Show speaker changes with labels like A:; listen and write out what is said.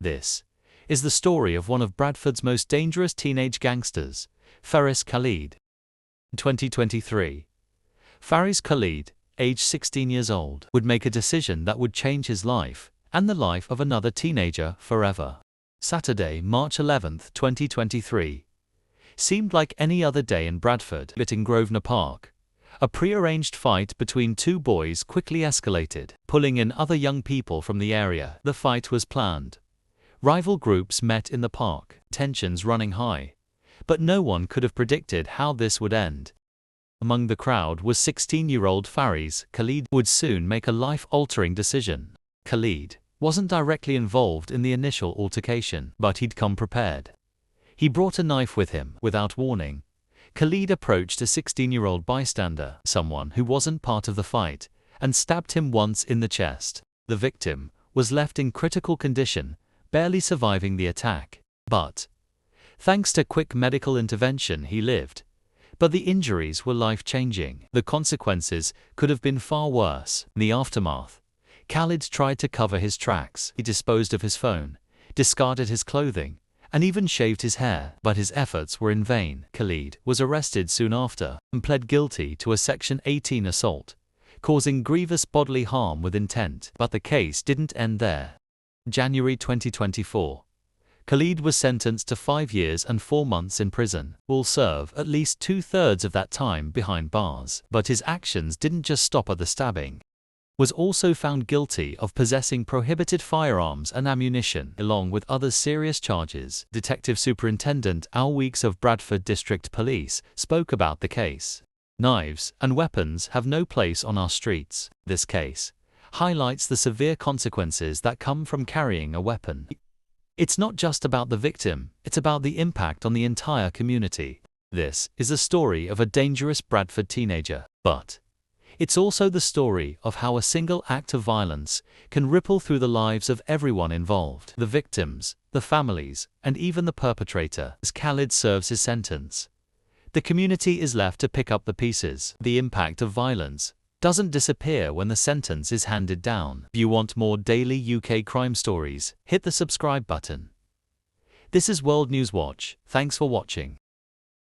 A: This is the story of one of Bradford's most dangerous teenage gangsters, Faaris Khalid. In 2023, Faaris Khalid, aged 16 years old, would make a decision that would change his life and the life of another teenager forever. Saturday, March 11, 2023, seemed like any other day in Bradford. In Grosvenor Park, a prearranged fight between two boys quickly escalated, pulling in other young people from the area. The fight was planned. Rival groups met in the park, tensions running high, but no one could have predicted how this would end. Among the crowd was 16-year-old Faaris Khalid, who would soon make a life-altering decision. Khalid wasn't directly involved in the initial altercation, but he'd come prepared. He brought a knife with him. Without warning, Khalid approached a 16-year-old bystander, someone who wasn't part of the fight, and stabbed him once in the chest. The victim was left in critical condition, barely surviving the attack. But thanks to quick medical intervention, he lived. But the injuries were life-changing. The consequences could have been far worse. In the aftermath, Khalid tried to cover his tracks. He disposed of his phone, discarded his clothing, and even shaved his hair, but his efforts were in vain. Khalid was arrested soon after and pled guilty to a Section 18 assault, causing grievous bodily harm with intent. But the case didn't end there. January 2024. Khalid was sentenced to 5 years and 4 months in prison. Will serve at least 2/3 of that time behind bars. But his actions didn't just stop at the stabbing. Was also found guilty of possessing prohibited firearms and ammunition, along with other serious charges. Detective Superintendent Al Weeks of Bradford District Police spoke about the case. Knives and weapons have no place on our streets. This case highlights the severe consequences that come from carrying a weapon. It's not just about the victim, it's about the impact on the entire community. This is a story of a dangerous Bradford teenager, but it's also the story of how a single act of violence can ripple through the lives of everyone involved. The victims, the families, and even the perpetrator. As Khalid serves his sentence, the community is left to pick up the pieces. The impact of violence doesn't disappear when the sentence is handed down. If you want more daily UK crime stories, hit the subscribe button. This is World News Watch. Thanks for watching.